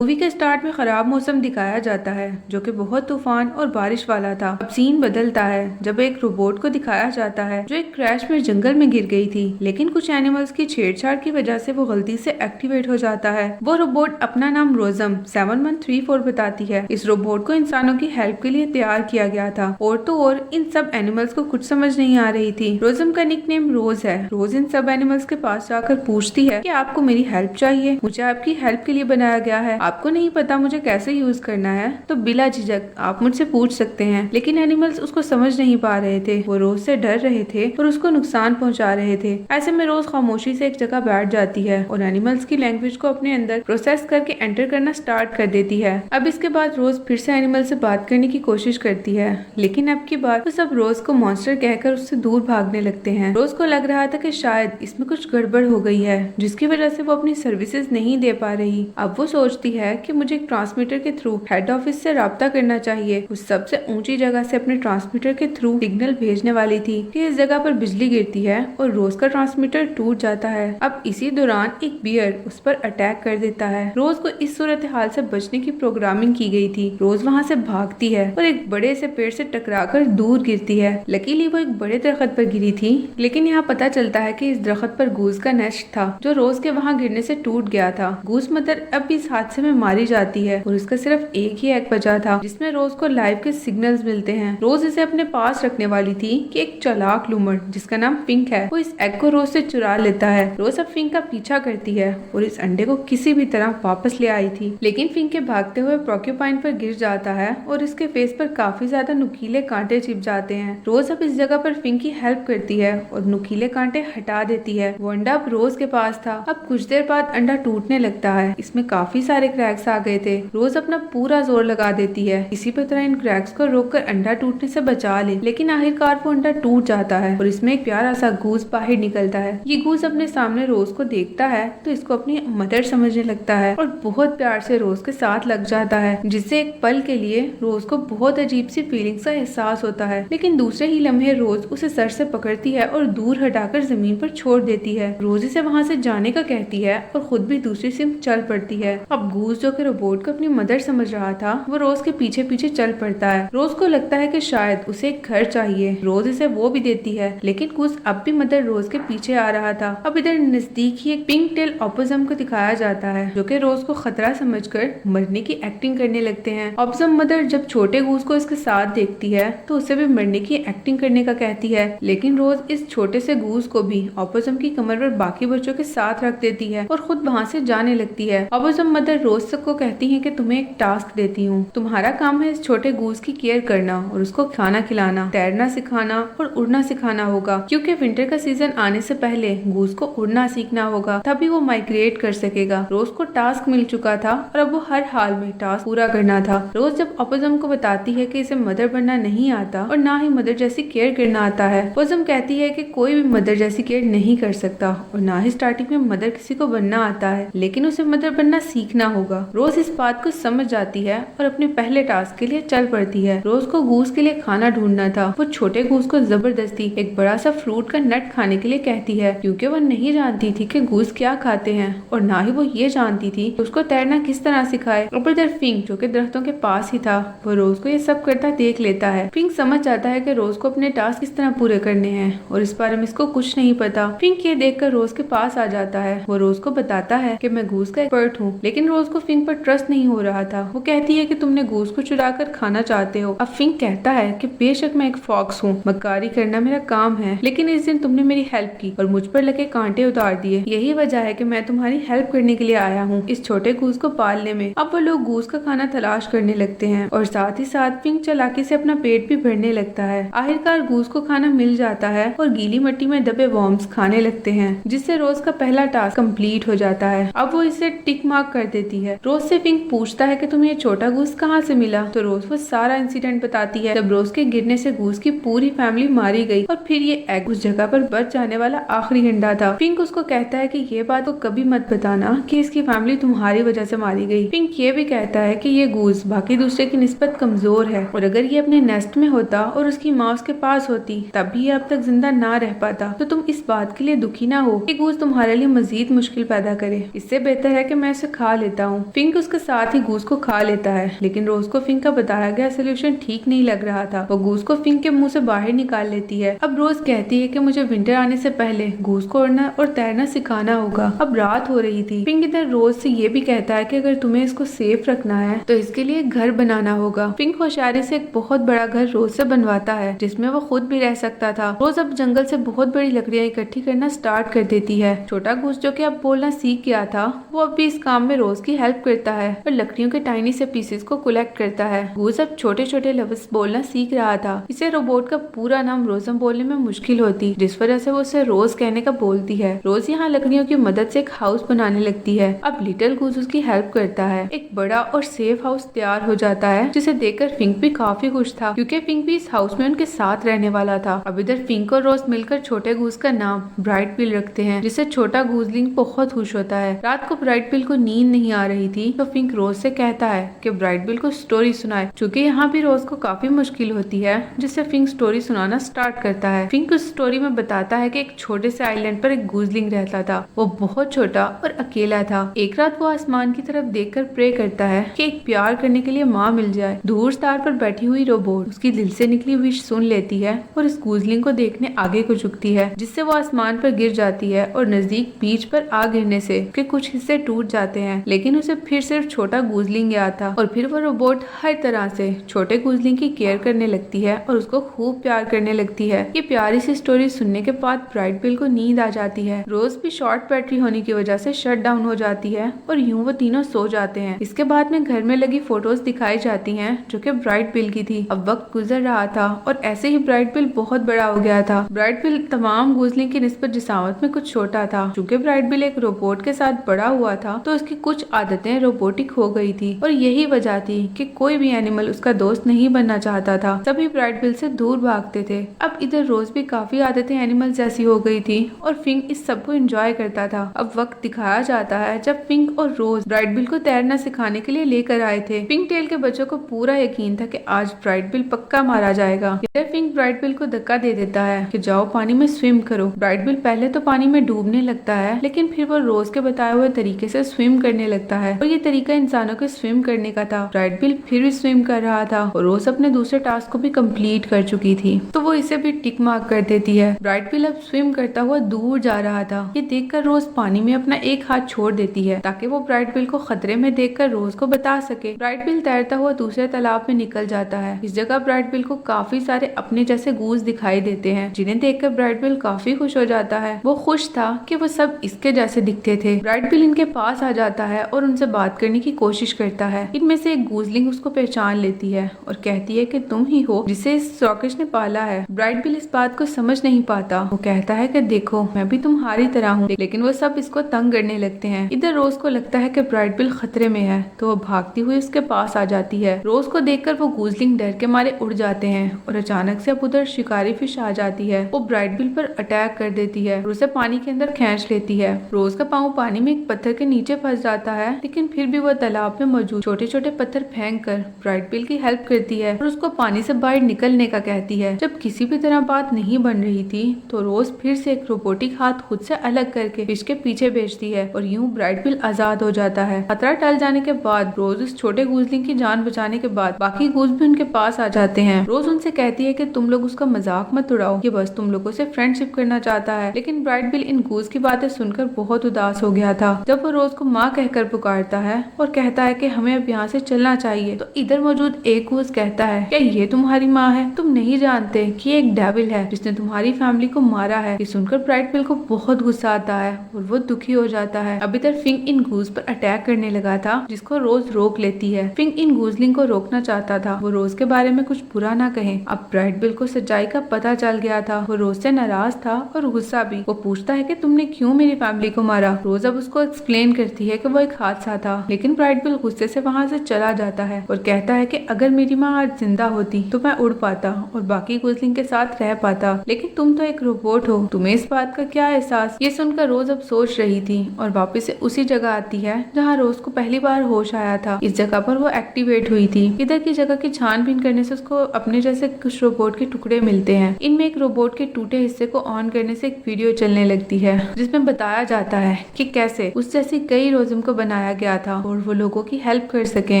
Movie के start में खराब मौसम दिखाया जाता है जो कि बहुत तूफान और बारिश वाला था। अब सीन बदलता है जब एक रोबोट को दिखाया जाता है जो एक क्रैश में जंगल में गिर गई थी, लेकिन कुछ एनिमल्स की छेड़छाड़ की वजह से वो गलती से एक्टिवेट हो जाता है। वो रोबोट अपना नाम रोजम 7134 बताती है। इस रोबोट को इंसानों की हेल्प के लिए तैयार किया गया था और तो और इन सब एनिमल्स को कुछ समझ नहीं आ रही थी। रोजम का निकनेम रोज है। रोज इन सब एनिमल्स के पास जाकर पूछती है कि आपको मेरी हेल्प चाहिए, मुझे आपकी हेल्प के लिए बनाया गया है, आपको नहीं पता मुझे कैसे यूज करना है तो बिला झिझक आप मुझसे पूछ सकते हैं। लेकिन एनिमल्स उसको समझ नहीं पा रहे थे। वो रोज से डर रहे थे और उसको नुकसान पहुंचा रहे थे। ऐसे में रोज खामोशी से एक जगह बैठ जाती है और एनिमल्स की लैंग्वेज को अपने अंदर प्रोसेस करके एंटर करना स्टार्ट कर देती है। अब इसके बाद रोज फिर से एनिमल से बात करने की कोशिश करती है, लेकिन अब की बार वो सब रोज को मॉन्स्टर कहकर उससे दूर भागने लगते हैं। रोज को लग रहा था कि शायद इसमें कुछ गड़बड़ हो गई है जिसकी वजह से वो अपनी सर्विसेज नहीं दे पा रही। अब वो सोचती है कि मुझे एक ट्रांसमीटर के थ्रू हेड ऑफिस से राब्ता करना चाहिए। उस सबसे ऊंची जगह से अपने ट्रांसमीटर के थ्रू सिग्नल भेजने वाली थी कि इस जगह पर बिजली गिरती है और रोज का ट्रांसमीटर टूट जाता है। अब इसी दौरान एक बियर उस पर अटैक कर देता है। रोज को इस सूरत हाल से बचने की प्रोग्रामिंग की गई थी। रोज वहाँ से भागती है और एक बड़े से पेड़ से टकराकर दूर गिरती है। लकीली वो एक बड़े दरख्त पर गिरी थी, लेकिन यहाँ पता चलता है कि इस दरख्त पर गूस का नेस्ट था जो रोज के वहाँ गिरने से टूट गया था। गूस मदर अब इस हादसे में मारी जाती है और उसका सिर्फ एक ही एग बचा था जिसमें रोज को लाइव के सिग्नल्स मिलते हैं। रोज इसे अपने पास रखने वाली थी कि एक चालाक लूमड़ जिसका नाम पिंक है वो इस एग को रोज से चुरा लेता है। रोज अब पिंक का पीछा करती है और इस अंडे को किसी भी तरह वापस ले आई थी, लेकिन पिंक के भागते हुए प्रोक्यूपाइन पर गिर जाता है और इसके फेस पर काफी ज्यादा नुकीले कांटे चिप जाते हैं। रोज अब इस जगह पर पिंक की हेल्प करती है और नुकीले कांटे हटा देती है। वो अंडा अब रोज के पास था। अब कुछ देर बाद अंडा टूटने लगता है। इसमें काफी सारे क्रैक्स आ गए थे। रोज अपना पूरा जोर लगा देती है किसी भी तरह इन क्रैक्स को रोककर अंडा टूटने से बचा ले, लेकिन आखिरकार वो अंडा टूट जाता है और इसमें एक प्यारा सा गूस बाहर निकलता है। ये गूस अपने सामने रोज को देखता है तो इसको अपनी मदर समझने लगता है और बहुत प्यार से रोज के साथ लग जाता है, जिससे एक पल के लिए रोज को बहुत अजीब सी फीलिंग्स का एहसास होता है। लेकिन दूसरे ही लम्हे रोज उसे सर से पकड़ती है और दूर हटाकर जमीन पर छोड़ देती है। रोज इसे वहाँ से जाने का कहती है और खुद भी दूसरी सिम चल पड़ती है। अब गूस जो कि रोबोट को अपनी मदर समझ रहा था वो रोज के पीछे पीछे चल पड़ता है। रोज को लगता है कि शायद उसे एक घर चाहिए। रोज इसे वो भी देती है, लेकिन गूस अब भी मदर रोज के पीछे आ रहा था। अब इधर नजदीक ही एक पिंक टेल ऑपोसम को दिखाया जाता है जो कि रोज को खतरा समझकर मरने की एक्टिंग करने लगते हैं। ऑपोसम मदर जब छोटे गूस को इसके साथ देखती है तो उसे भी मरने की एक्टिंग करने का कहती है, लेकिन रोज इस छोटे से गूस को भी ऑपोसम की कमर पर बाकी बच्चों के साथ रख देती है और खुद वहाँ से जाने लगती है। ऑपोसम मदर रोज को कहती है कि तुम्हें एक टास्क देती हूँ, तुम्हारा काम है इस छोटे गूस की केयर करना और उसको खाना खिलाना, तैरना सिखाना और उड़ना सिखाना होगा, क्योंकि विंटर का सीजन आने से पहले गूस को उड़ना सीखना होगा, तभी वो माइग्रेट कर सकेगा। रोज को टास्क मिल चुका था और अब वो हर हाल में टास्क पूरा करना था। रोज जब ऑपोसम को बताती है कि इसे मदर बनना नहीं आता और ना ही मदर जैसी केयर करना आता है, ऑपोसम कहती है कि कोई भी मदर जैसी केयर नहीं कर सकता और ना ही स्टार्टिंग में मदर किसी को बनना आता है, लेकिन उसे मदर बनना सीखना होगा। रोज इस बात को समझ जाती है और अपने पहले टास्क के लिए चल पड़ती है। रोज को गूस के लिए खाना ढूंढना था। वो छोटे गूस को जबरदस्ती एक बड़ा सा फ्रूट का नट खाने के लिए कहती है, क्योंकि वो नहीं जानती थी कि गूस क्या खाते हैं और ना ही वो ये जानती थी कि उसको तैरना किस तरह सिखाए। और इधर फिंक जो कि दरख्तों के पास ही था वो रोज को ये सब करता देख लेता है। फिंक समझ जाता है कि रोज को अपने टास्क किस तरह पूरे करने हैं और इस बारे में इसको कुछ नहीं पता। फिंक ये देखकर रोज के पास आ जाता है। वो रोज को बताता है कि मैं गूस का एक्सपर्ट हूँ, लेकिन रोज को फिंक पर ट्रस्ट नहीं हो रहा था। वो कहती है कि तुमने गूस को चुरा कर खाना चाहते हो। अब फिंक कहता है कि बेशक मैं एक फॉक्स हूँ, मक्कारी करना मेरा काम है, लेकिन इस दिन तुमने मेरी हेल्प की और मुझ पर लगे कांटे उतार दिए। यही वजह है कि मैं तुम्हारी हेल्प करने के लिए आया हूँ इस छोटे गूस को पालने में। अब वो लोग गूस का खाना तलाश करने लगते हैं और साथ ही साथ फिंक चालाकी से अपना पेट भी भरने लगता है। आखिरकार गूस को खाना मिल जाता है और गीली मिट्टी में दबे वॉर्म्स खाने लगते हैं, जिससे रोज का पहला टास्क कंप्लीट हो जाता है। अब वो इसे टिक मार्क कर देती है। रोज से फिंक पूछता है कि तुम्हें ये छोटा गूस कहाँ से मिला, तो रोज वो सारा इंसिडेंट बताती है जब रोज के गिरने से गूस की पूरी फैमिली मारी गई और फिर ये एग उस जगह पर बच जाने वाला आखिरी अंडा था। पिंक उसको कहता है कि ये बात को कभी मत बताना कि इसकी फैमिली तुम्हारी वजह से मारी गई। पिंक ये भी कहता है कि ये गूस बाकी दूसरे की निस्बत कमजोर है और अगर ये अपने नेस्ट में होता और उसकी माँ उसके पास होती तब भी ये अब तक जिंदा ना रह पाता, तो तुम इस बात के लिए दुखी ना हो कि गूस तुम्हारे लिए मजीद मुश्किल पैदा करे। इससे बेहतर है कि मैं इसे खा लेता हूँ। पिंक उसके साथ ही गूस को खा लेता है, लेकिन रोज को पिंक का बताया गया सोल्यूशन ठीक नहीं लग रहा था। वो गूस को पिंक के मुंह से बाहर निकाल लेती है। अब रोज कहती है कि मुझे विंटर आने से पहले गूस को उड़ना और तैरना सिखाना होगा। अब रात हो रही थी। पिंक इधर रोज से ये भी कहता है कि अगर तुम्हें इसको सेफ रखना है तो इसके लिए घर बनाना होगा। पिंक होशियारी से एक बहुत बड़ा घर रोज से बनवाता है, जिसमें वो खुद भी रह सकता था। रोज अब जंगल से बहुत बड़ी लकड़ियां इकट्ठी करना स्टार्ट कर देती है। छोटा गूस जो कि अब बोलना सीख गया था, वो अब भी इस काम में रोज की हेल्प करता है और लकड़ियों के टाइनी से पीसेस को कलेक्ट करता है। गूस अब छोटे छोटे लफ्ज बोलना सीख रहा था। इसे रोबोट का पूरा नाम रोजम बोलने में मुश्किल होती, जिस वजह से वो उसे रोज कहने का बोलती है। रोज यहाँ लकड़ियों की मदद से एक हाउस बनाने लगती है। अब लिटिल गूस उसकी हेल्प करता है। एक बड़ा और सेफ हाउस तैयार हो जाता है, जिसे देखकर पिंक भी काफी खुश था, क्योंकि पिंक भी इस हाउस में उनके साथ रहने वाला था। अब इधर पिंक और रोज मिलकर छोटे गूस का नाम ब्राइट बिल रखते हैं, जिससे छोटा गूसलिंग बहुत खुश होता है। रात को ब्राइट बिल को नींद नहीं आ रही थी, तो पिंक रोज से कहता है कि ब्राइट बिल को स्टोरी सुनाए। चूँकि यहाँ भी रोज को काफी मुश्किल होती है, जिससे पिंक स्टोरी सुनाना स्टार्ट करता है। पिंक उस स्टोरी में बताता है कि एक छोटे से आइलैंड पर एक गूसलिंग रहता था। वो बहुत छोटा और अकेला था। एक रात वो आसमान की तरफ देखकर प्रे करता है कि एक प्यार करने के लिए माँ मिल जाए। दूर स्टार पर बैठी हुई रोबोट उसकी दिल से निकली विश सुन लेती है और इस गूसलिंग को देखने आगे को झुकती है, जिससे वो आसमान पर गिर जाती है और नजदीक बीच पर आ गिरने से उसके कुछ हिस्से टूट जाते हैं। लेकिन उसे फिर सिर्फ छोटा गूसलिंग याद था और फिर वो रोबोट हर तरह से छोटे गूसलिंग की केयर करने लगती है और उसको खूब प्यार करने लगती है। ये प्यारी सी स्टोरी सुनने के बाद ब्राइट बिल को नींद आ जाती है। रोज भी शॉर्ट बैटरी होने की वजह से शट डाउन हो जाती है और यूं वो तीनों सो जाते हैं। इसके बाद में घर में लगी फोटोज दिखाई जाती हैं, जो कि ब्राइट बिल की थी। अब वक्त गुजर रहा था और ऐसे ही ब्राइट बिल बहुत बड़ा हो गया था। ब्राइट बिल तमाम गूसलिंग की निस्बत जिसामत में कुछ छोटा था। चूँकि ब्राइट बिल एक रोबोट के साथ बड़ा हुआ था, तो उसकी कुछ आदतें रोबोटिक हो गई थी और यही वजह थी कि कोई भी एनिमल उसका दोस्त नहीं बनना चाहता था। सभी ब्राइट बिल से दूर भागते थे। अब इधर रोज भी काफी आदतें एनिमल जैसी हो गई थी और पिंक इस सब को एंजॉय करता था। अब वक्त दिखाया जाता है जब पिंक और रोज ब्राइट बिल को तैरना सिखाने के लिए लेकर आए थे। पिंक टेल के बच्चों को पूरा यकीन था कि आज ब्राइट बिल पक्का मारा जाएगा। पिंक ब्राइट बिल को धक्का दे देता है कि जाओ पानी में स्विम करो। ब्राइट बिल पहले तो पानी में डूबने लगता है, लेकिन फिर वो रोज के बताए हुए तरीके से स्विम करने लगता है और ये तरीका इंसानों के स्विम करने का था। ब्राइट बिल फिर भी स्विम कर रहा था और रोज अपने दूसरे टास्क को भी कंप्लीट कर चुकी थी, तो वो इसे भी टिक मार्क कर देती है। ब्राइट बिल अब स्विम करता हुआ दूर जा रहा था। ये देखकर रोज पानी में अपना एक हाथ छोड़ देती है ताकि वो ब्राइट बिल को खतरे में देखकर रोज को बता सके। ब्राइट बिल तैरता हुआ दूसरे तालाब में निकल जाता है। इस जगह ब्राइट बिल को काफी सारे अपने जैसे गूस दिखाई देते हैं, जिन्हें देखकर ब्राइट बिल काफी खुश हो जाता है। वो खुश था कि वो सब इसके जैसे दिखते थे। ब्राइट बिल इनके पास आ जाता है और उनसे बात करने की कोशिश करता है। इनमें से एक गूसलिंग उसको पहचान लेती है और कहती है कि तुम ही हो जिसे इस रॉकेश ने पाला है। ब्राइट बिल इस बात को समझ नहीं पाता। वो कहता है कि देखो मैं भी तुम्हारी तरह हूँ, लेकिन वो सब इसको तंग करने लगते हैं। इधर रोज को लगता है कि ब्राइट बिल खतरे में है, तो वो भागती हुई उसके पास आ जाती है। रोज को देखकर वो गूसलिंग डर के मारे उड़ जाते हैं और अचानक से अब उधर शिकारी फिश आ जाती है। वो ब्राइट बिल पर अटैक कर देती है और उसे पानी के अंदर खींच लेती है। रोज का पाँव पानी में एक पत्थर के नीचे फंस जाता है, लेकिन फिर भी वो तालाब में मौजूद छोटे छोटे पत्थर फेंक कर ब्राइट बिल की हेल्प करती है और उसको पानी से बाहर निकलने का कहती है। जब किसी भी तरह बात नहीं बन रही थी, तो रोज फिर से एक रोबोटिक हाथ खुद से अलग करके फिश के पीछे भेजती है और यूं ब्राइट बिल आजाद हो जाता है। खतरा टल जाने के बाद रोज उस छोटे गूसलिंग की जान बचाने के बाद बाकी गूस भी उनके पास आ जाते हैं। रोज उनसे कहती है कि तुम लोग उसका मजाक मत उड़ाओ, ये बस तुम लोगों से फ्रेंडशिप करना चाहता है। लेकिन ब्राइट बिल इन गूस की बातें सुनकर बहुत उदास हो गया था। जब वो रोज को माँ कहकर पुकारता है और कहता है कि हमें अब यहाँ से चलना चाहिए, तो इधर मौजूद एक गूस कहता है क्या ये तुम्हारी माँ है? तुम नहीं जानते कि एक डेविल है जिसने तुम्हारी फैमिली को मारा है। ये सुनकर ब्राइट बिल को बहुत गुस्सा आता है और वो दुखी हो जाता है। अब इधर पिंक इन गूस पर अटैक करने लगा था, जिसको रोज रोक लेती है। पिंक इन गूसलिंग को रोकना चाहता था, वो रोज के बारे में कुछ बुरा ना कहे। अब ब्राइट बिल को सच्चाई का पता चल गया था। वो रोज से नाराज था और गुस्सा भी। वो पूछता है कि तुमने क्यों मेरी फैमिली को मारा। रोज अब उसको एक्सप्लेन करती है कि वो एक हादसा था, लेकिन ब्राइट बिल गुस्से से वहाँ से चला जाता है और कहता है कि अगर मेरी माँ आज जिंदा होती तो मैं उड़ पाता और बाकी गूसलिंग के साथ रह पाता, लेकिन तुम तो एक रोबोट हो, तुम्हें इस बात का क्या एहसास। ये सुनकर रोज अब सोच रही थी और वापस से उसी जगह आती है जहाँ रोज को पहली बार होश आया था। इस जगह पर वो एक्टिवेट हुई थी। इधर की जगह की छानबीन करने से उसको अपने जैसे कुछ रोबोट के टुकड़े मिलते हैं। इनमें एक रोबोट के टूटे हिस्से को ऑन करने से एक वीडियो चलने लगती है, जिसमें बताया जाता है कि कैसे उस जैसी कई रोजम को बनाया बनाया गया था और वो लोगों की हेल्प कर सके।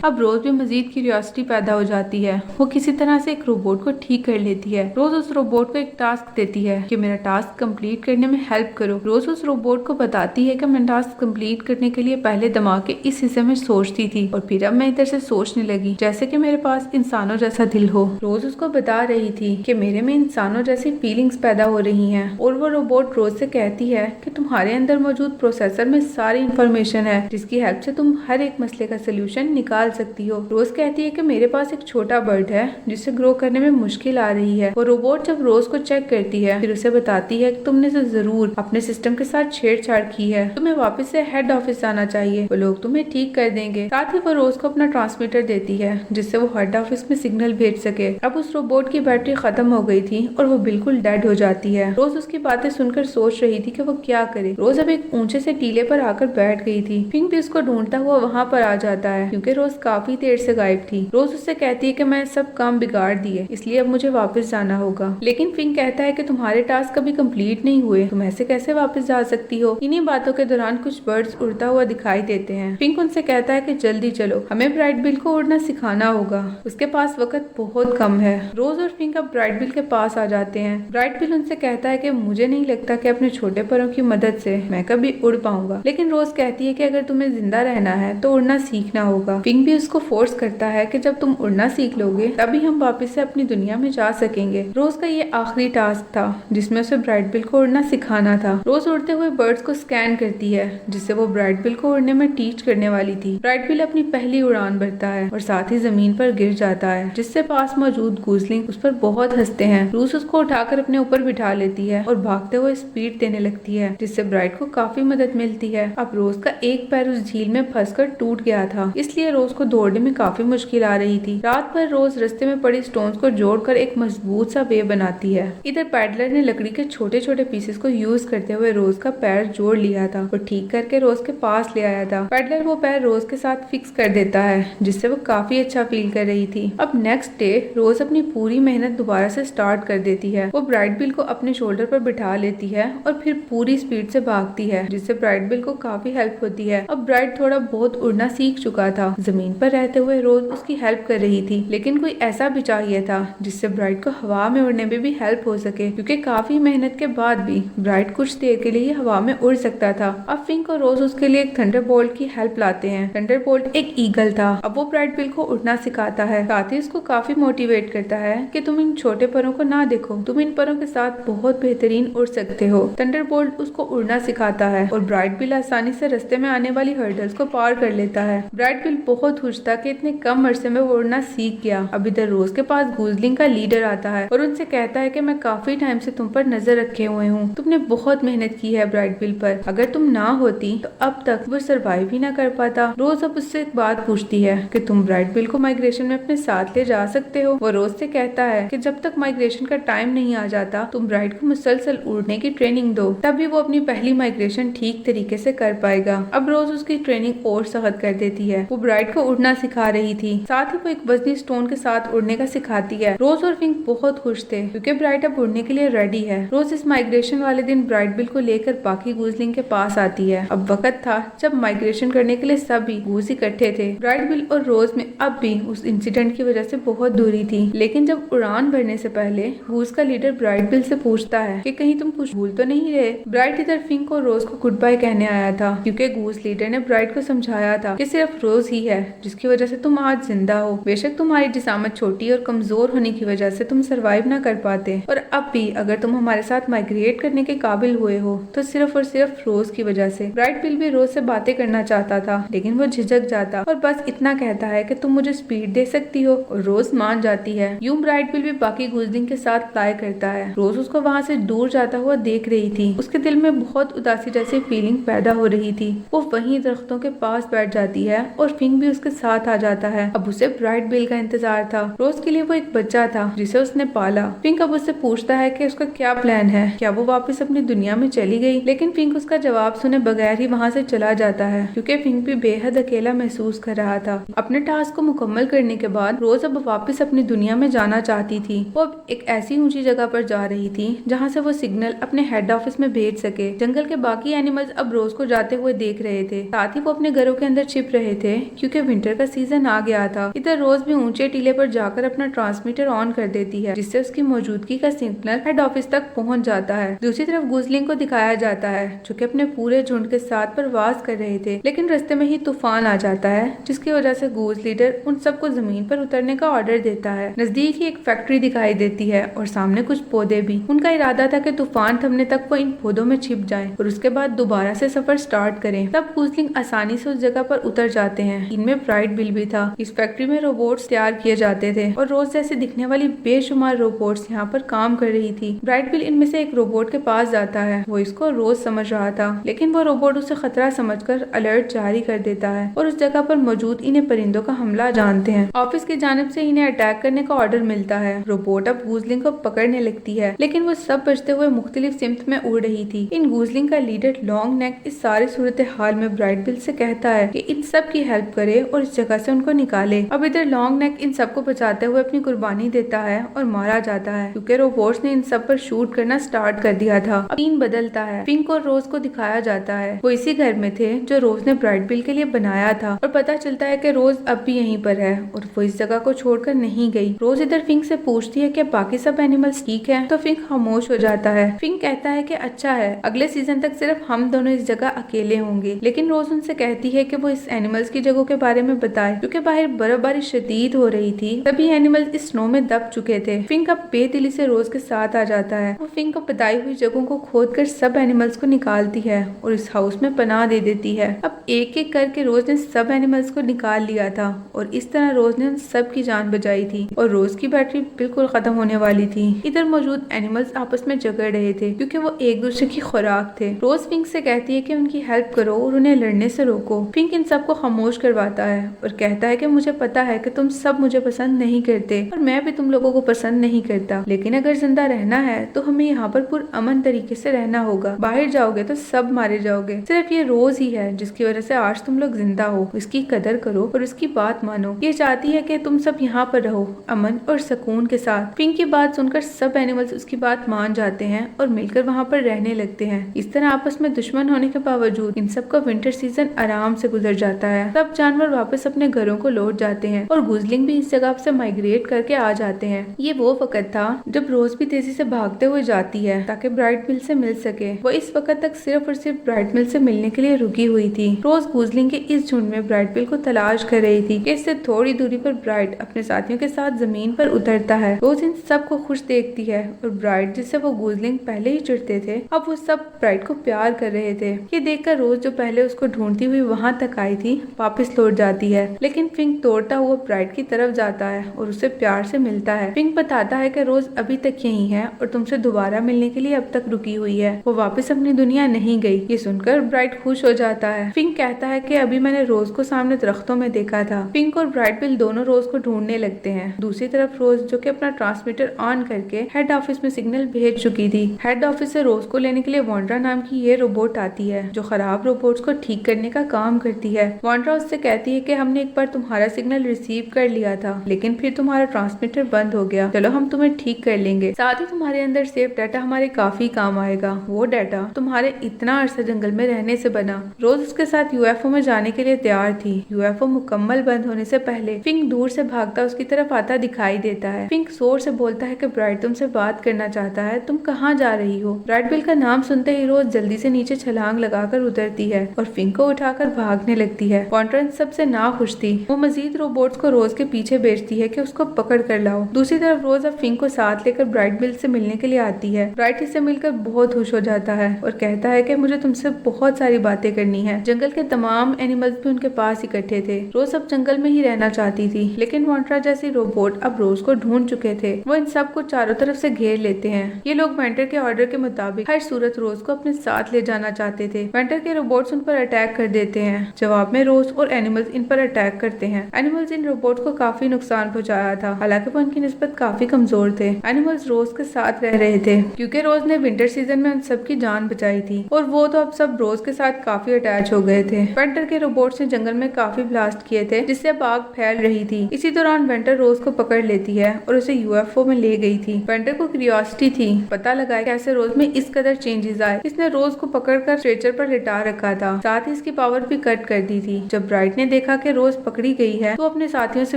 अब रोज भी मजीद क्यूरियोसिटी पैदा हो जाती है। वो किसी तरह से एक रोबोट को ठीक कर लेती है। रोज उस रोबोट को एक टास्क देती है कि मेरा टास्क कंप्लीट करने में हेल्प करो। रोज उस रोबोट को बताती है कि मैं टास्क कंप्लीट करने के लिए पहले दिमाग के इस हिस्से में सोचती थी और फिर अब मैं इधर से सोचने लगी जैसे कि मेरे पास इंसानों जैसा दिल हो। रोज उसको बता रही थी कि मेरे में इंसानों जैसी फीलिंग्स पैदा हो रही हैं और वो रोबोट रोज से कहती है कि तुम्हारे अंदर मौजूद प्रोसेसर में सारी इंफॉर्मेशन है जिसकी हेल्प से तुम हर एक मसले का सोल्यूशन निकाल सकती हो। रोज कहती है कि मेरे पास एक छोटा बर्ड है जिसे ग्रो करने में मुश्किल आ रही है। वो रोबोट जब रोज को चेक करती है फिर उसे बताती है कि तुमने तो जरूर अपने सिस्टम के साथ छेड़छाड़ की है, तुम्हें वापस से हेड ऑफिस जाना चाहिए, वो लोग तुम्हें ठीक कर देंगे। साथ ही वो रोज को अपना ट्रांसमीटर देती है जिससे वो हेड ऑफिस में सिग्नल भेज सके। अब उस रोबोट की बैटरी खत्म हो गई थी और वो बिल्कुल डेड हो जाती है। रोज उसकी बातें सुनकर सोच रही थी कि वो क्या करे। रोज अब एक ऊंचे से टीले पर आकर बैठ गई थी। फिंक भी उसको ढूंढता हुआ वहाँ पर आ जाता है क्योंकि रोज काफी देर से गायब थी। रोज उससे कहती है कि मैं सब काम बिगाड़ दिए इसलिए अब मुझे वापस जाना होगा, लेकिन फिंक कहता है कि तुम्हारे टास्क कभी कंप्लीट नहीं हुए, तुम ऐसे कैसे वापस जा सकती हो। इन्हीं बातों के दौरान कुछ बर्ड्स उड़ता हुआ दिखाई देते हैं। फिंक उनसे कहता है कि जल्दी चलो, हमें ब्राइट बिल को उड़ना सिखाना होगा, उसके पास वक्त बहुत कम है। रोज और फिंक अब ब्राइट बिल के पास आ जाते हैं। ब्राइट बिल उनसे कहता है कि मुझे नहीं लगता कि अपने छोटे पैरों की मदद से मैं कभी उड़ पाऊंगा, लेकिन रोज कहती है कि अगर तुम्हें जिंदा रहना है तो उड़ना सीखना होगा। फिंक भी उसको फोर्स करता है कि जब तुम उड़ना सीख लोगे तभी हम वापस से अपनी दुनिया में जा सकेंगे। रोज का ये आखिरी टास्क था जिसमें उसे ब्राइट बिल को उड़ना सिखाना था। रोज उड़ते हुए बर्ड्स को स्कैन करती है जिससे वो ब्राइट बिल को उड़ने में टीच करने वाली थी। ब्राइट बिल अपनी पहली उड़ान भरता है और साथ ही जमीन पर गिर जाता है जिससे पास मौजूद गूसलिंग उस पर बहुत हंसते हैं। रोज उसको उठाकर अपने ऊपर बिठा लेती है और भागते हुए स्पीड देने लगती है जिससे ब्राइट को काफी मदद मिलती है। अब रोज का एक पैर उस झील में फंसकर टूट गया था इसलिए रोज को दौड़ने में काफी मुश्किल आ रही थी। रात भर रोज रास्ते में पड़ी स्टोन्स को जोड़कर एक मजबूत सा वे बनाती है। इधर पैडलर ने लकड़ी के छोटे छोटे पीसेस को यूज करते हुए रोज का पैर जोड़ लिया था और ठीक करके रोज के पास ले आया था। पैडलर वो पैर रोज के साथ फिक्स कर देता है जिससे वो काफी अच्छा फील कर रही थी। अब नेक्स्ट डे रोज अपनी पूरी मेहनत दोबारा से स्टार्ट कर देती है। वो ब्राइट बिल को अपने शोल्डर पर बिठा लेती है और फिर पूरी स्पीड से भागती है जिससे ब्राइट बिल को काफी हेल्प होती है। अब ब्राइट थोड़ा बहुत उड़ना सीख चुका था। जमीन पर रहते हुए रोज उसकी हेल्प कर रही थी, लेकिन कोई ऐसा भी चाहिए था जिससे ब्राइट को हवा में उड़ने में भी हेल्प हो सके क्योंकि काफी मेहनत के बाद भी ब्राइट कुछ देर के लिए हवा में उड़ सकता था। अब फिंक और रोज उसके लिए एक थंडरबोल्ट की हेल्प लाते हैं। थंडरबोल्ट एक ईगल था। अब वो ब्राइट बिल को उड़ना सिखाता है, साथ ही उसको काफी मोटिवेट करता है कि तुम इन छोटे परों को ना देखो, तुम इन परों के साथ बहुत बेहतरीन उड़ सकते हो। थंडरबोल्ट उसको उड़ना सिखाता है और ब्राइट बिल आसानी से रास्ते में आने वाली हर्डल्स को पार कर लेता है। ब्राइट बिल बहुत खुश था कि इतने कम अरसे में वो उड़ना सीख गया। अब इधर रोज के पास गूजलिंग का लीडर आता है और उनसे कहता है कि मैं काफी टाइम से तुम पर नजर रखे हुए हूँ, तुमने बहुत मेहनत की है ब्राइट बिल पर, अगर तुम ना होती तो अब तक वो सरवाइव ही ना कर पाता। रोज अब उससे एक बात पूछती है कि तुम ब्राइट बिल को माइग्रेशन में अपने साथ ले जा सकते हो। वो रोज से कहता है कि जब तक माइग्रेशन का टाइम नहीं आ जाता तुम ब्राइट को मुसलसल उड़ने की ट्रेनिंग दो, तभी वो अपनी पहली माइग्रेशन ठीक तरीके से कर पाएगा। अब रोज उसकी ट्रेनिंग और सख्त कर देती है। वो ब्राइट को उड़ना सिखा रही थी, साथ ही वो एक वजनी स्टोन के साथ उड़ने का सिखाती है। रोज और फिंक बहुत खुश थे क्योंकि ब्राइट अब उड़ने के लिए रेडी है। रोज इस माइग्रेशन वाले दिन ब्राइट बिल को लेकर बाकी गूजलिंग के पास आती है। अब वक्त था जब माइग्रेशन करने के लिए सभी गूज इकट्ठे थे। ब्राइट बिल और रोज में अब भी उस इंसिडेंट की वजह से बहुत दूरी थी, लेकिन जब उड़ान भरने से पहले गूज का लीडर ब्राइट बिल से पूछता है कि कहीं तुम कुछ भूल तो नहीं रहे। ब्राइट इधर फिंक और रोज को गुड बाय कहने आया था क्योंकि गूज लीडर ने ब्राइट को समझाया था कि सिर्फ रोज ही है जिसकी वजह से तुम आज जिंदा हो। बेशक तुम्हारी जिसामत छोटी और कमजोर होने की वजह से तुम सरवाइव ना कर पाते, और अब भी अगर तुम हमारे साथ माइग्रेट करने के काबिल हुए हो तो सिर्फ और सिर्फ रोज की वजह से। ब्राइट बिल भी रोज से बातें करना चाहता था लेकिन वो झिझक जाता और बस इतना कहता है कि तुम मुझे स्पीड दे सकती हो, और रोज मान जाती है। यूं ब्राइट बिल भी बाकी गूजलिंग के साथ फ्लाई करता है। रोज उसको वहाँ से दूर जाता हुआ देख रही थी। उसके दिल में बहुत उदासी जैसी फीलिंग पैदा हो रही थी। वो वहीं दरख्तों के पास बैठ जाती है और फिंक भी उसके साथ आ जाता है। अब उसे ब्राइट बिल का इंतजार था। रोज के लिए वो एक बच्चा था जिसे उसने पाला। फिंक अब उससे पूछता है कि उसका क्या प्लान है, क्या वो वापस अपनी दुनिया में चली गई, लेकिन फिंक उसका जवाब सुने बगैर ही वहाँ से चला जाता है क्योंकि फिंक भी बेहद अकेला महसूस कर रहा था। अपने टास्क को मुकम्मल करने के बाद रोज अब वापस अपनी दुनिया में जाना चाहती थी। वो अब एक ऐसी ऊंची जगह पर जा रही थी जहाँ से वो सिग्नल अपने हेड ऑफिस में भेज सके। जंगल के बाकी एनिमल्स अब रोज को जाते हुए देख रहे थे। साथ ही वो अपने घरों के अंदर छिप रहे थे क्योंकि विंटर का सीजन आ गया था। इधर रोज भी ऊंचे टीले पर जाकर अपना ट्रांसमीटर ऑन कर देती है जिससे उसकी मौजूदगी का सिग्नल हेड ऑफिस तक पहुंच जाता है। दूसरी तरफ गुजलिंग को दिखाया जाता है जो कि अपने पूरे झुंड के साथ प्रवास कर रहे थे, लेकिन रास्ते में ही तूफान आ जाता है जिसकी वजह से गूज लीडर उन सबको जमीन पर उतरने का ऑर्डर देता है। नजदीक ही एक फैक्ट्री दिखाई देती है और सामने कुछ पौधे भी। उनका इरादा था कि तूफान थमने तक वो इन पौधों में छिप जाएं और उसके बाद दोबारा से सफर स्टार्ट करें। तब गुजलिंग आसानी से उस जगह पर उतर जाते हैं। इनमें ब्राइट बिल भी था। इस फैक्ट्री में रोबोट्स तैयार किए जाते थे और रोज जैसे दिखने वाली बेशुमार रोबोट्स यहाँ पर काम कर रही थी। ब्राइट बिल इनमें से एक रोबोट के पास जाता है। वो इसको रोज समझ रहा था, लेकिन वो रोबोट उसे खतरा समझकर अलर्ट जारी कर देता है और उस जगह पर मौजूद इन्हें परिंदों का हमला जानते हैं। ऑफिस की जानिब से इन्हें अटैक करने का ऑर्डर मिलता है। रोबोट अब गूजलिंग को पकड़ने लगती है, लेकिन वो सब बचते हुए मुख्तलिफ सिमत में उड़ रही थी। इन गूजलिंग का लीडर लॉन्ग नेक इस सारी सूरत हाल में ब्राइट बिल से कहता है कि इन सब की हेल्प करे और इस जगह से उनको निकाले। अब इधर लॉन्ग नेक इन सबको बचाते हुए अपनी कुर्बानी देता है और मारा जाता है क्योंकि रोबोट्स ने इन सब पर शूट करना स्टार्ट कर दिया था। अब सीन बदलता है। पिंक और रोज को दिखाया जाता है। वो इसी घर में थे जो रोज ने ब्राइट बिल के लिए बनाया था और पता चलता है कि रोज अब भी यहीं पर है और वो इस जगह को छोड़कर नहीं गई। रोज इधर फिंक से पूछती है कि बाकी सब एनिमल्स ठीक है, तो फिंक खामोश हो जाता है। फिंक कहता है कि अच्छा है, अगले सीजन तक सिर्फ हम दोनों इस जगह अकेले होंगे, लेकिन रोज उनसे कहती है कि वो इस एनिमल्स की जगहों के बारे में बताए क्योंकि बाहर बर्फबारी शदीद हो रही थी। सभी एनिमल्स इस स्नो में दब चुके थे। फिंक अब बेदिली से रोज के साथ आ जाता है। वो फिंक को बताई हुई जगहों को खोदकर सब एनिमल्स को निकालती है और इस हाउस में पनाह दे देती है। अब एक एक करके रोज ने सब एनिमल्स को निकाल लिया था और इस तरह रोज ने उन सब की जान बचाई थी और रोज की बैटरी बिल्कुल खत्म होने वाली थी। इधर मौजूद एनिमल्स आपस में झगड़ रहे थे क्योंकि वो एक दूसरे की खुराक थे। रोज फिंक से कहती है कि उनकी हेल्प करो और उन्हें लड़ने से रोको। फिंक इन सबको खामोश करवाता है और कहता है कि मुझे पता है कि तुम सब मुझे पसंद नहीं करते और मैं भी तुम लोगों को पसंद नहीं करता, लेकिन अगर जिंदा रहना है तो हमें यहाँ पर पुरअमन तरीके से रहना होगा। बाहर जाओगे तो सब मारे जाओगे। सिर्फ ये रोज ही है जिसकी वजह से आज तुम लोग जिंदा हो। इसकी कदर करो और उसकी बात मानो। ये चाहती है कि तुम सब यहाँ पर रहो अमन और सुकून के साथ। फिंक की बात सुनकर सब एनिमल्स उसकी बात मान जाते हैं और मिलकर वहाँ पर रहने लगते हैं। इस तरह आपस में दुश्मन होने के बावजूद इन सबका विंटर सीजन आराम से गुजर जाता है। सब जानवर वापस अपने घरों को लौट जाते हैं और गुजलिंग भी इस जगह से माइग्रेट करके आ जाते हैं। ये वो वक्त था जब रोज भी तेजी से भागते हुए जाती है ताकि ब्राइट बिल से मिल सके। वो इस वक्त तक सिर्फ और सिर्फ ब्राइट बिल से मिलने के लिए रुकी हुई थी। रोज गुजलिंग के इस झुंड में ब्राइट बिल को तलाश कर रही थी कि इससे थोड़ी दूरी पर ब्राइट अपने साथियों के साथ जमीन पर उतरता है। रोज इन सब को खुश देखती है और ब्राइट जिससे वो गुजलिंग पहले ही चिढ़ते थे, अब वो सब ब्राइट को प्यार कर रहे थे। ये देखकर रोज जो पहले उसको ढूंढती हुई वहां तक आई थी वापस लौट जाती है, लेकिन फिंक दौड़ता हुआ ब्राइट की तरफ जाता है और उससे प्यार से मिलता है। फिंक बताता है कि रोज अभी तक यही है और तुमसे दोबारा मिलने के लिए अब तक रुकी हुई है। वो वापस अपनी दुनिया नहीं गई। ये सुनकर ब्राइट खुश हो जाता है। फिंक कहता है कि अभी मैंने रोज को सामने दरख्तों में देखा था। फिंक और ब्राइट बिल दोनों रोज को ढूंढने लगते हैं। दूसरी तरफ रोज जो कि अपना ट्रांसमीटर ऑन करके हेड ऑफिस में सिग्नल भेज चुकी थी। हेड ऑफिस से रोज को लेने के लिए वांड्रा नाम की ये रोबोट आती है जो खराब रोबोट्स को ठीक करने का काम करती है। वांड्रा उससे कहती है कि हमने एक बार तुम्हारा सिग्नल रिसीव कर लिया था, लेकिन फिर तुम्हारा ट्रांसमीटर बंद हो गया। चलो हम तुम्हें ठीक कर लेंगे, साथ ही तुम्हारे अंदर सेफ डाटा हमारे काफी काम आएगा। वो डाटा तुम्हारे इतना अरसा जंगल में रहने से बना। रोज उसके साथ यूएफओ में जाने के लिए तैयार थी। यूएफओ मुकम्मल बंद होने से पहले फिंक दूर से भागता उसकी तरफ आता दिखाई देता है। फिंक जोर से बोलता है कि ब्राइट तुमसे बात करना चाहता है, तुम कहाँ जा रही हो। ब्राइट बिल का नाम सुनते ही रोज जल्दी से नीचे छलांग लगाकर उतरती है और फिंक को उठाकर भागने लगती है। कॉन्ट्रेंस सबसे ना खुश थी। वो मजीद रोबोट्स को रोज के पीछे भेजती है कि उसको पकड़ कर लाओ। दूसरी तरफ रोज अब फिंक को साथ लेकर ब्राइट बिल से मिलने के लिए आती है। ब्राइट इससे मिलकर बहुत खुश हो जाता है और कहता है कि मुझे तुमसे बहुत सारी बातें करनी है। जंगल के तमाम एनिमल्स भी उनके पास इकट्ठे थे। रोज अब जंगल में ही रहना चाहती थी, लेकिन वॉन्ट्रा जैसी रोबोट अब रोज को ढूंढ चुके थे। वो इन सब को चारों तरफ से घेर लेते हैं। ये लोग वेंटर के ऑर्डर के मुताबिक हर सूरत रोज को अपने साथ ले जाना चाहते थे। वेंटर के रोबोट्स उन पर अटैक कर देते हैं। जवाब में रोज और एनिमल्स इन पर अटैक करते हैं। एनिमल्स इन रोबोट्स को काफी नुकसान पहुंचाया था, हालांकि वो उनकी निस्बत काफी कमजोर थे। एनिमल्स रोज के साथ रह रहे थे क्योंकि रोज ने विंटर सीजन में उन सबकी जान बचाई थी और वो तो अब सब रोज के साथ काफी अटैच हो गए थे। वेंटर के रोबोट्स ने जंगल में काफी ब्लास्ट किए थे जिससे आग फैल रही थी। इसी दौरान वेंटर रोज को पकड़ लेती है और उसे यूएफओ में ले गई थी। वेंटर को क्यूरियोसिटी थी पता लगा कैसे रोज में इस कदर चेंजेस आए। इसने रोज को पकड़कर स्ट्रेचर पर लिटा रखा था। साथ ही इसकी पावर भी कट कर दी थी। जब ब्राइट ने देखा कि रोज पकड़ी गई है तो अपने साथियों से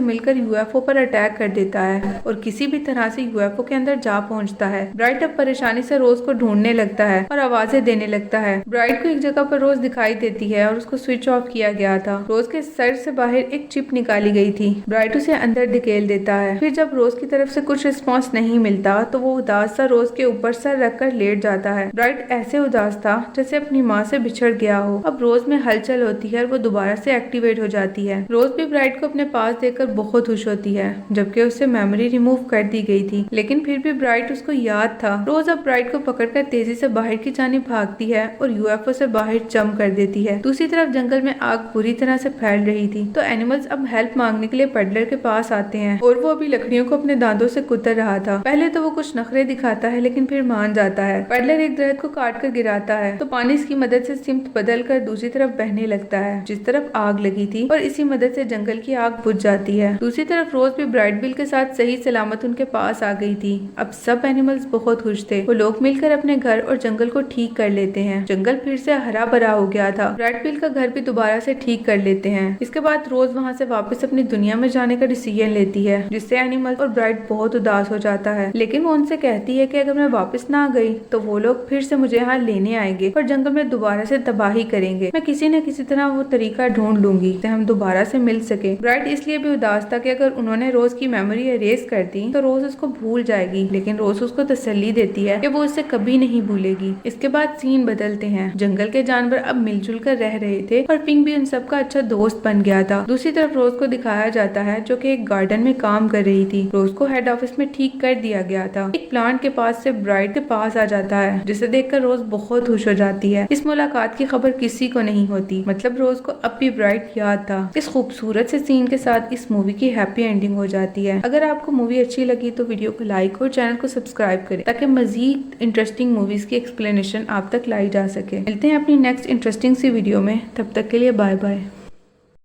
मिलकर यूएफओ पर अटैक कर देता है और किसी भी तरह से यूएफओ के अंदर जा पहुंचता है। ब्राइट अब परेशानी से रोज को ढूंढने लगता है और आवाजें देने लगता है। ब्राइट को एक जगह पर रोज दिखाई देती है और उसको स्विच ऑफ किया गया था। रोज के सर से बाहर एक चिप निकाली गई थी। ब्राइट उसे अंदर धकेल देता है। फिर जब रोज की तरफ से कुछ रिस्पॉन्स नहीं मिलता तो वो उदास सा रोज के ऊपर सर रखकर लेट जाता है। ब्राइट ऐसे उदास था जैसे अपनी माँ से बिछड़ गया हो। अब रोज में हलचल होती है और वो दोबारा से एक्टिवेट हो जाती है। रोज भी ब्राइट को अपने पास देखकर बहुत खुश होती है, जबकि उससे मेमोरी रिमूव कर दी गई थी, लेकिन फिर भी ब्राइट उसको याद था। रोज अब ब्राइट को पकड़कर तेजी से बाहर की जानिब भागती है और यूएफओ से बाहर जंप कर देती है। दूसरी तरफ जंगल में आग बुरी तरह से फैल रही थी तो एनिमल्स अब हेल्प मांगने के लिए पेडलर के पास आते हैं और वो अभी लकड़ियों को अपने दांतों से कुतर रहा था। पहले तो वो कुछ नखरे दिखाता है लेकिन फिर मान जाता है। पेडलर एक दरख्त को काट कर गिराता है तो पानी इसकी मदद से सिमत बदल कर दूसरी तरफ बहने लगता है जिस तरफ आग लगी थी और इसी मदद से जंगल की आग बुझ जाती है। दूसरी तरफ रोज भी ब्राइट बिल के साथ सही सलामत उनके पास आ गई थी। अब सब एनिमल्स बहुत खुश थे। वो लोग मिलकर अपने घर और जंगल को ठीक कर लेते हैं। जंगल फिर से हरा भरा हो गया था। ब्राइट बिल का घर भी दोबारा से ठीक कर लेते हैं। इसके बाद रोज वहाँ से वापस अपनी दुनिया में जाने का डिसीजन लेती है, जिससे एनिमल और ब्राइट बहुत उदास हो जाता है। लेकिन वो उनसे कहती है कि अगर मैं वापस ना गई तो वो लोग फिर से मुझे यहाँ लेने आएंगे और जंगल में दोबारा से तबाही करेंगे। मैं किसी न किसी तरह वो तरीका ढूंढ लूंगी जिससे हम दोबारा से मिल सके। ब्राइट इसलिए भी उदास था कि अगर उन्होंने रोज की मेमोरी एरेज कर दी तो रोज उसको भूल जाएगी, लेकिन रोज उसको तसल्ली देती है कि वो उसे कभी नहीं भूलेगी। इसके बाद सीन बदलते हैं। जंगल के जानवर अब मिलजुल कर रह रहे थे और पिंक भी उन सबका अच्छा दोस्त बन गया था। दूसरी तरफ रोज को दिखाया जाता है जो कि एक गार्डन में काम कर रही थी। रोज को हेड ऑफिस में ठीक कर दिया गया था। एक प्लांट के पास से ब्राइट के पास आ जाता है जिसे देखकर रोज बहुत खुश हो जाती है। इस मुलाकात की खबर किसी को नहीं होती, मतलब रोज को अब भी ब्राइट याद था। इस खूबसूरत से सीन के साथ इस मूवी की हैप्पी एंडिंग हो जाती है। अगर आपको मूवी अच्छी लगी तो वीडियो को लाइक और चैनल को सब्सक्राइब करें ताकि मजीद इंटरेस्टिंग मूवीज की एक्सप्लेनेशन आप तक लाई जा सके। मिलते हैं अपनी नेक्स्ट इंटरेस्टिंग सी वीडियो में, तब तक के लिए बाय बाय।